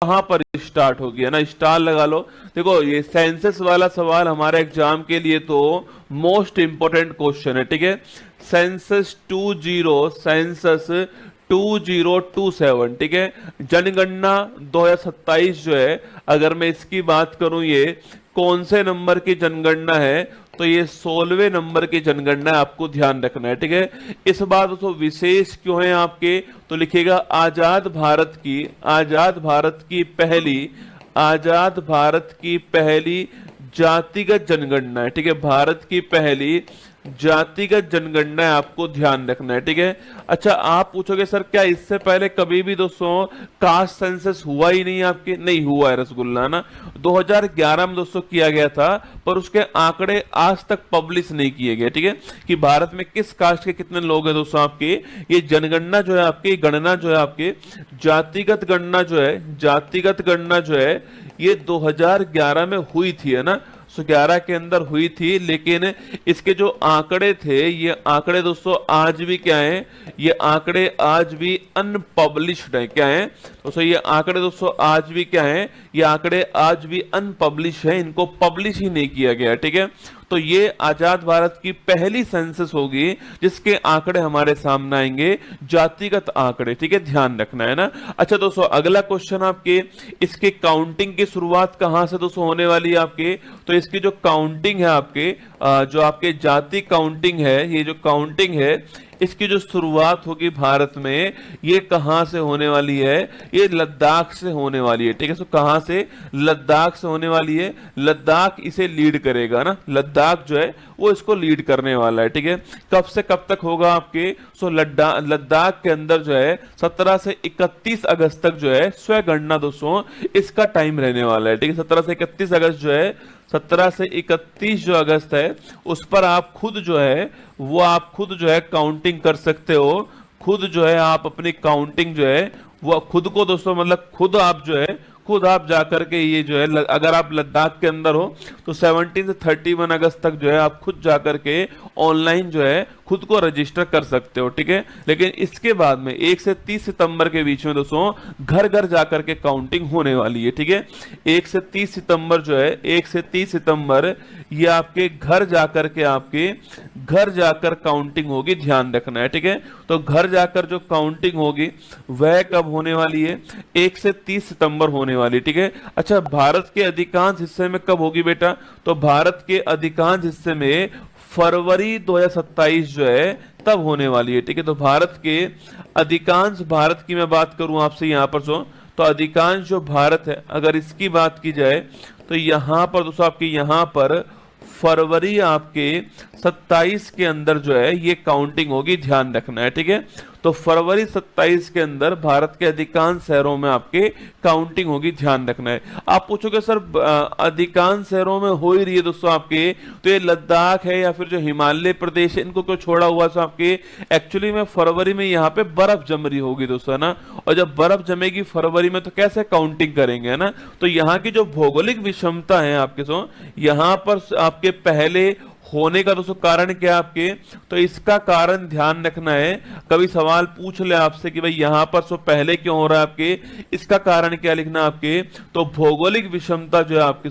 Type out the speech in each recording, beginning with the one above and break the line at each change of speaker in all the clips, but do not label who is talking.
कहां पर स्टार्ट होगी, है ना, स्टार लगा लो। देखो ये सेंसस वाला सवाल हमारे एग्जाम के लिए तो मोस्ट इंपोर्टेंट क्वेश्चन है, ठीक है। सेंसस 2027, ठीक है। जनगणना 2027 जो है, अगर मैं इसकी बात करूं, ये कौन से नंबर की जनगणना है, तो ये 16वें नंबर की जनगणना है, आपको ध्यान रखना है, ठीक है। इस बार दोस्तों विशेष क्यों है आपके, तो लिखिएगा आजाद भारत की पहली जातिगत जनगणना है, ठीक है। भारत की पहली जातिगत जनगणना है, आपको ध्यान रखना है, ठीक है। अच्छा, आप पूछोगे सर क्या इससे पहले कभी भी दोस्तों कास्ट सेंसस हुआ ही नहीं आपके, नहीं हुआ है रसगुल्ला, ना 2011 में दोस्तों किया गया था, पर उसके आंकड़े आज तक पब्लिश नहीं किए गए, ठीक है, कि भारत में किस कास्ट के कितने लोग हैं दोस्तों आपके। ये जनगणना जो है आपकी, गणना जो है आपके, जातिगत गणना जो है ये 2011 में हुई थी, है ना, 11 के अंदर हुई थी। लेकिन इसके जो आंकड़े थे, ये आंकड़े दोस्तों आज भी क्या हैं, ये आंकड़े आज भी अनपब्लिश्ड है, क्या है दोस्तों, ये आंकड़े दोस्तों आज भी क्या है, ये आंकड़े आज भी अनपब्लिश है, इनको पब्लिश ही नहीं किया गया, ठीक है। तो ये आजाद भारत की पहली सेंसस होगी जिसके आंकड़े हमारे सामने आएंगे, जातिगत आंकड़े, ठीक है, ध्यान रखना है ना। अच्छा दोस्तों, अगला क्वेश्चन आपके, इसके काउंटिंग की शुरुआत कहां से दोस्तों होने वाली है आपके, तो इसकी जो काउंटिंग है आपके, जो आपके जाति काउंटिंग है, ये जो काउंटिंग है इसकी जो शुरुआत होगी भारत में, ये कहां से होने वाली है, ये लद्दाख से होने वाली है, ठीक है। सो कहां से, लद्दाख से होने वाली है। लद्दाख इसे लीड करेगा ना, लद्दाख जो है वो इसको लीड करने वाला है, ठीक है। कब से कब तक होगा आपके, सो लद्दाख के अंदर जो है 17 से 31 अगस्त तक जो है स्वगणना दोस्तों इसका टाइम रहने वाला है, ठीक है। 17 से 31 अगस्त जो है, 17 से 31 जो अगस्त है, उस पर आप खुद जो है वो आप खुद जो है काउंटिंग कर सकते हो। खुद जो है आप अपनी काउंटिंग जो है वो खुद को दोस्तों, मतलब खुद आप जो है, खुद आप जाकर के ये जो है, अगर आप लद्दाख के अंदर हो तो 17 से 31 अगस्त तक जो है आप खुद जाकर के ऑनलाइन जो है खुद को रजिस्टर कर सकते हो, ठीक है। लेकिन इसके बाद में 1 से 30 सितंबर के बीच में दोस्तों घर घर जाकर के काउंटिंग होने वाली है, ठीक है। 1 से 30 सितंबर जो है, 1 से 30 सितंबर ये आपके घर जाकर के, आपके घर जाकर काउंटिंग होगी, ध्यान रखना है, ठीक है। तो घर जाकर जो काउंटिंग होगी वह कब होने वाली है, 1 से 30 सितंबर होने वाली, ठीक है। अच्छा, भारत के अधिकांश हिस्से में कब होगी बेटा, तो भारत के अधिकांश हिस्से में फरवरी 2027 जो है तब होने वाली है, ठीक है। तो भारत के अधिकांश, भारत की मैं बात करूं आपसे यहां पर तो अधिकांश जो भारत है, अगर इसकी बात की जाए तो यहां पर दोस्तों आपके यहां पर फरवरी आपके 27 के अंदर जो है ये काउंटिंग होगी, ध्यान रखना है, ठीक है। तो फरवरी 27 के अंदर भारत के अधिकांश शहरों में आपके काउंटिंग होगी, ध्यान रखना है। आप पूछोगे सर अधिकांश शहरों में हो ही रही है दोस्तों आपके, तो ये लद्दाख है या फिर जो हिमालय प्रदेश है, इनको क्यों छोड़ा हुआ तो आपके, एक्चुअली में फरवरी में यहाँ पे बर्फ जम रही होगी दोस्तों, है ना। और जब बर्फ जमेगी फरवरी में तो कैसे काउंटिंग करेंगे, है ना। तो यहाँ की जो भौगोलिक विषमता है आपके यहाँ पर आपके पहले होने का दोस्तों कारण क्या है आपके, तो इसका कारण ध्यान रखना है। कभी सवाल पूछ ले आपसे कि भाई यहां पर पहले क्यों हो रहा है आपके, इसका कारण क्या लिखना आपके, तो भौगोलिक विषमता जो है आपके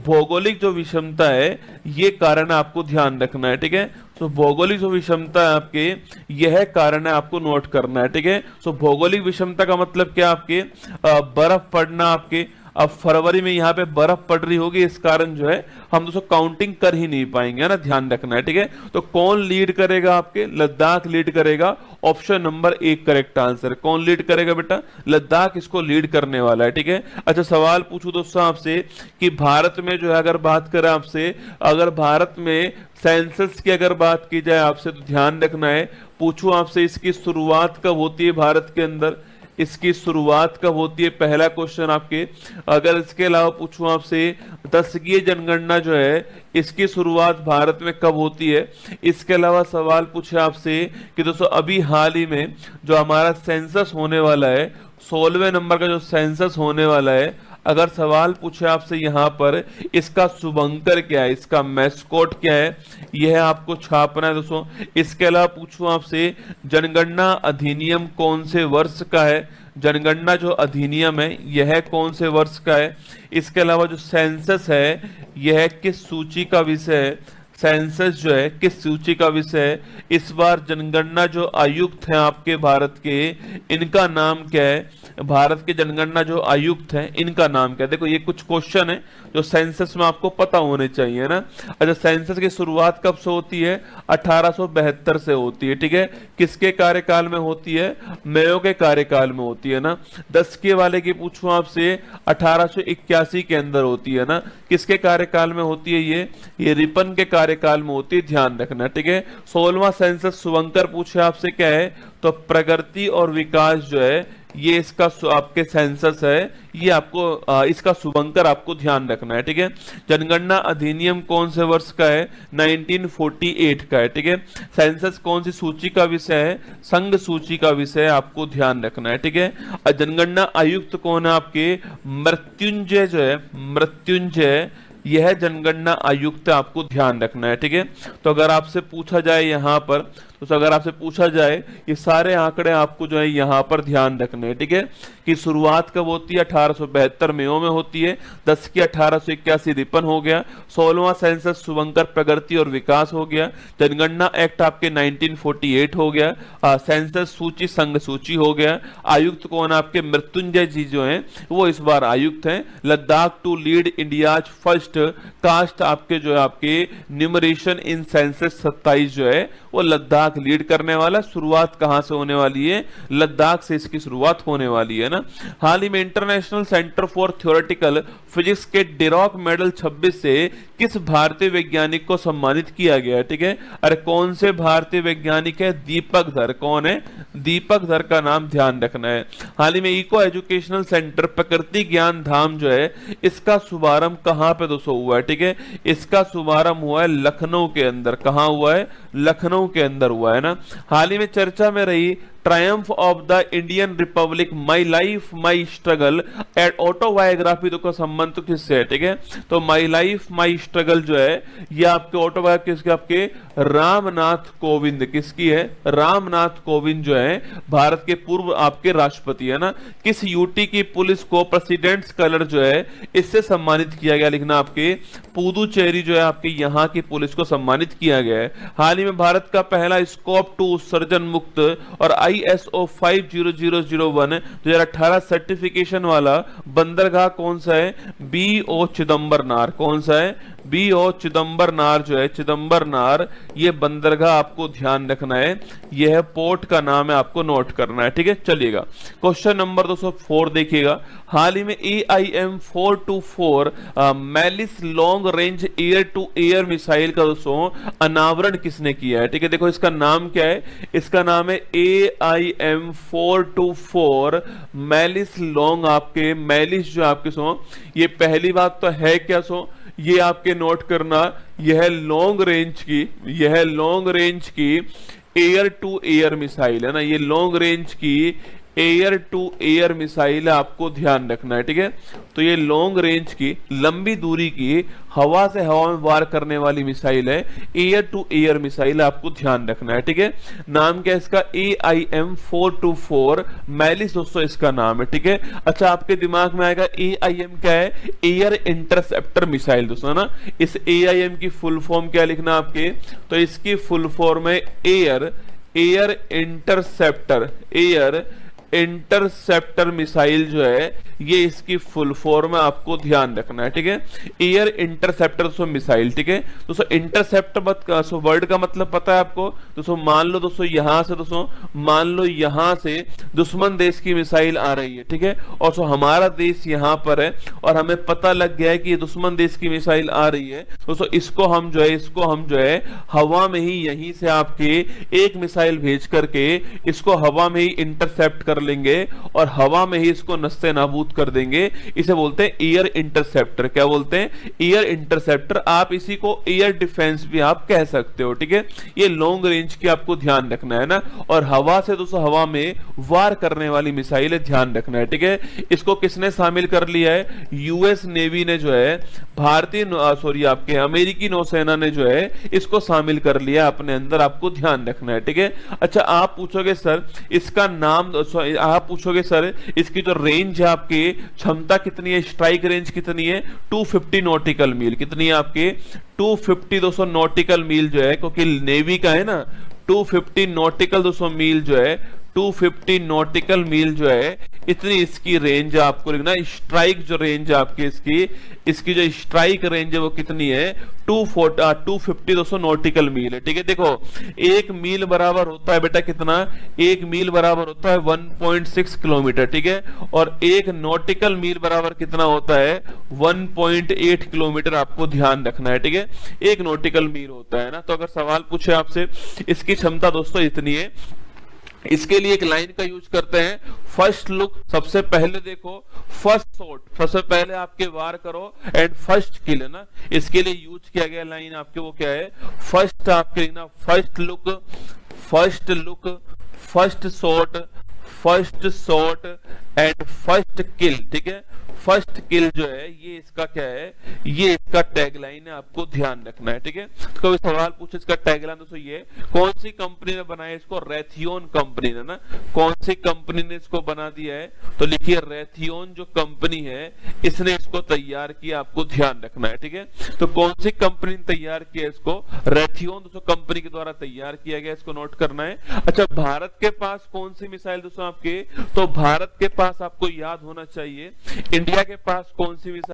भौगोलिक जो विषमता है ये कारण आपको ध्यान रखना है, ठीक है। तो भौगोलिक जो विषमता है आपके, यह कारण है, आपको नोट करना है, ठीक है। सो भौगोलिक विषमता का मतलब क्या आपके, बर्फ पड़ना आपके, अब फरवरी में यहाँ पे बर्फ पड़ रही होगी, इस कारण जो है हम दोस्तों काउंटिंग कर ही नहीं पाएंगे, है ना, ध्यान रखना है, ठीक है। तो कौन लीड करेगा आपके, लद्दाख लीड करेगा, ऑप्शन नंबर 1 करेक्ट आंसर। कौन लीड करेगा बेटा, लद्दाख इसको लीड करने वाला है, ठीक है। अच्छा, सवाल पूछूं दोस्तों आपसे कि भारत में जो है, अगर बात करें आपसे, अगर भारत में सेंसस की अगर बात की जाए आपसे, तो ध्यान रखना है, पूछूं आपसे इसकी शुरुआत कब होती है भारत के अंदर, इसकी शुरुआत कब होती है, पहला क्वेश्चन आपके। अगर इसके अलावा पूछूं आपसे 10वीं जनगणना जो है इसकी शुरुआत भारत में कब होती है, इसके अलावा सवाल पूछे आपसे कि दोस्तों अभी हाल ही में जो हमारा सेंसस होने वाला है, 16वें नंबर का जो सेंसस होने वाला है, अगर सवाल पूछे आपसे यहाँ पर इसका शुभंकर क्या है, इसका मैस्कोट क्या है, यह आपको छापना है दोस्तों। इसके अलावा पूछूं आपसे जनगणना अधिनियम कौन से वर्ष का है, जनगणना जो अधिनियम है यह कौन से वर्ष का है। इसके अलावा जो सेंसस है यह किस सूची का विषय है, सेंसस जो है किस सूची का विषय है। इस बार जनगणना जो आयुक्त हैं आपके भारत के, इनका नाम क्या है, भारत के जनगणना जो आयुक्त हैं इनका नाम क्या है। देखो ये कुछ क्वेश्चन है जो सेंसस में आपको पता होने चाहिए ना। अच्छा, सेंसस की शुरुआत कब से होती है, 1872 से होती है, ठीक है। किसके कार्यकाल में होती है, मेयो के कार्यकाल में होती है ना। 10 के वाले की पूछूं आपसे, 1881 के अंदर होती है ना। किसके कार्यकाल में होती है ये रिपन के कार्यकाल में होती है, ध्यान रखना, ठीक है। 16वां सेंसस शुभंकर पूछे आपसे क्या है, तो प्रगति और विकास जो है ये इसका आपके सेंसस है, ये आपको इसका शुभंकर आपको ध्यान रखना है, ठीक है। जनगणना अधिनियम कौन से वर्ष का है, 1948 का है, ठीक है। सेंसस कौन सी सूची का विषय है, संघ सूची का विषय है, आपको ध्यान रखना है, ठीक है। जनगणना आयुक्त कौन है आपके, मृत्युंजय जो है, मृत्युंजय यह जनगणना आयुक्त आपको ध्यान रखना है, ठीक है। तो अगर आपसे पूछा जाए यहां पर, तो अगर आपसे पूछा जाए ये सारे आंकड़े आपको जो है यहां पर ध्यान रखने हैं, ठीक है। कि शुरुआत कब होती है, 1872 मेयो में होती है। 10 की 1881 रिपन हो गया। 16वां सेंसस शुभंकर प्रगति और विकास हो गया। जनगणना एक्ट आपके 1948 हो गया। सेंसस सूची संघ सूची हो गया। आयुक्त कौन आपके, मृत्युंजय जी जो हैं वो इस बार आयुक्त हैं। Ladakh to lead India first cast आपके जो है आपके न्यूमरेशन इन सेंसस 27 जो है वो लद्दाख लीड करने वाला। शुरुआत कहां से होने वाली है, लद्दाख से इसकी शुरुआत होने वाली है ना। हाल ही में international centre for theoretical physics के डिरॉक मेडल 26 से किस भारतीय वैज्ञानिक को सम्मानित किया गया है, ठीक है। अरे कौन से भारतीय वैज्ञानिक है, दीपक धर। कौन है, दीपक धर का नाम ध्यान रखना है। हाल ही में इको एजुकेशनल सेंटर प्रकृति ज्ञान धाम जो है इसका शुभारंभ कहां पे दोस्तों हुआ है, ठीक है। इसका शुभारंभ हुआ है लखनऊ के अंदर। कहां हुआ है, लखनऊ के अंदर हुआ है ना। हाल ही में चर्चा में रही Triumph of the Indian Republic, my life my struggle and autobiography तो का संबंध तो किससे है, ठीक है। तो माई लाइफ माई स्ट्रगल जो है ये आपके ऑटोबायोग्राफी किसके, आपके रामनाथ कोविंद। किसकी है, रामनाथ कोविंद जो है भारत के पूर्व आपके राष्ट्रपति है ना। किस यूटी की पुलिस को प्रेसिडेंट्स कलर जो है इससे सम्मानित किया गया, लिखना आपके पुदुचेरी जो है आपके यहाँ की पुलिस को सम्मानित किया गया है। हाल ही में भारत का पहला स्कोप 2 उत्सर्जन मुक्त और ISO 50001 2018 सर्टिफिकेशन वाला बंदरगाह कौन सा है, BO चिदम्बरनार। कौन सा है, BO चिदम्बरनार जो है, चिदम्बरनार ये बंदरगाह आपको ध्यान रखना है। यह पोर्ट का नाम है, आपको नोट करना है, ठीक है। चलिएगा क्वेश्चन नंबर 204 देखिएगा। हाल ही में AIM 424 मैलिस long range air to air missile का दोस्तों अनावरण किसने किया है, ठीक है। देखो इसका नाम क्या है, इसका नाम है AIM 424 मैलिस लॉन्ग। आपके मैलिस जो आपके सो, ये पहली बात तो है क्या सो, ये आपके नोट करना, यह लॉन्ग रेंज की एयर टू एयर मिसाइल है ना। ये लॉन्ग रेंज की एयर टू एयर मिसाइल आपको ध्यान रखना है, ठीक है। तो ये लॉन्ग रेंज की लंबी दूरी की हवा से हवा में वार करने वाली मिसाइल है, एयर टू एयर मिसाइल आपको ध्यान रखना है, ठीक है। नाम क्या है इसका, AIM 424 मैलिस दोस्तों इसका नाम है, ठीक है। अच्छा आपके दिमाग में आएगा AIM क्या है, एयर इंटरसेप्टर मिसाइल दोस्तों ना। इस AIM की फुल फॉर्म क्या लिखना आपके, तो इसकी फुल फॉर्म है एयर इंटरसेप्टर मिसाइल जो है ये इसकी फुल फॉर्म है, आपको ध्यान रखना है, ठीक है। एयर इंटरसेप्टर दोस्तों मिसाइल, ठीक है। दोस्तों इंटरसेप्टर वर्ड का मतलब पता है आपको दोस्तों। मान लो दोस्तों यहां से, दोस्तों मान लो यहां से दुश्मन देश की मिसाइल आ रही है, ठीक है। और सो हमारा देश यहां पर है और हमें पता लग गया है कि ये दुश्मन देश की मिसाइल आ रही है दोस्तों। इसको हम जो है हवा में ही यहीं से आपके एक मिसाइल भेज करके इसको हवा में ही इंटरसेप्ट कर लेंगे और हवा में ही इसको नस्ते नाबूद कर देंगे। इसे बोलते हैं एयर इंटरसेप्टर। क्या बोलते हैं, एयर इंटरसेप्टर। आप इसी को एयर डिफेंस भी आप कह सकते हो, ठीक है। ये लॉन्ग रेंज की आपको ध्यान रखना है ना। और हवा से दोस्तों हवा में वार करने वाली मिसाइल है, ध्यान रखना है, ठीक है। इसको किसने शामिल कर लिया है, यूएस नेवी ने जो है आपके अमेरिकी नौसेना ने जो है इसको शामिल कर लिया अपने अंदर, आपको ध्यान रखना है, ठीक है। अच्छा आप पूछोगे सर इसका नाम, आप पूछोगे सर इसकी जो रेंज है आपकी क्षमता कितनी है, स्ट्राइक रेंज कितनी है, 250 नॉटिकल मील। कितनी है आपके 250 200 नॉटिकल मील जो है, क्योंकि नेवी का है ना, 250 नॉटिकल 200 मील जो है, 250 नॉटिकल मील जो है, इतनी इसकी रेंज आपको लिखना। स्ट्राइक जो रेंज है आपकी इसकी जो स्ट्राइक रेंज है वो कितनी है, 250 200 नॉटिकल मील है। ठीक है, देखो एक मील बराबर होता है बेटा कितना, एक मील बराबर होता है 1.6 किलोमीटर। ठीक है, और एक नॉटिकल मील बराबर कितना होता है, 1.8 किलोमीटर। आपको ध्यान रखना है। ठीक है, एक नॉटिकल मील होता है ना। तो अगर सवाल पूछे आपसे, इसकी क्षमता दोस्तों इतनी है। इसके लिए एक लाइन का यूज करते हैं, फर्स्ट लुक। सबसे पहले देखो, फर्स्ट शॉट, सबसे पहले आपके वार करो, एंड फर्स्ट किल है ना। इसके लिए यूज किया गया लाइन आपके वो क्या है, फर्स्ट आपके लिखना, first look, first look, first shot and first kill. ठीक है, फर्स्ट किल जो है ये इसका क्या है, ये इसका टैगलाइन है, आपको ध्यान रखना है। ठीक है, तो कभी सवाल पूछे इसका टैगलाइन दोस्तों ये, कौन सी कंपनी ने बनाया इसको, रेथियोन कंपनी ने ना। कौन सी कंपनी ने इसको बना दिया है, तो लिखिए रेथियोन जो कंपनी है इसने इसको तैयार किया, आपको ध्यान रखना है। ठीक है, तो कौन सी कंपनी ने तैयार किया इसको, रेथियोन दोस्तों कंपनी के द्वारा तैयार किया गया, इसको नोट करना है। अच्छा, भारत के पास कौन सी मिसाइल दोस्तों आपके, तो भारत के पास आपको याद होना चाहिए, इंडिया के पास कौन सी मिसाइल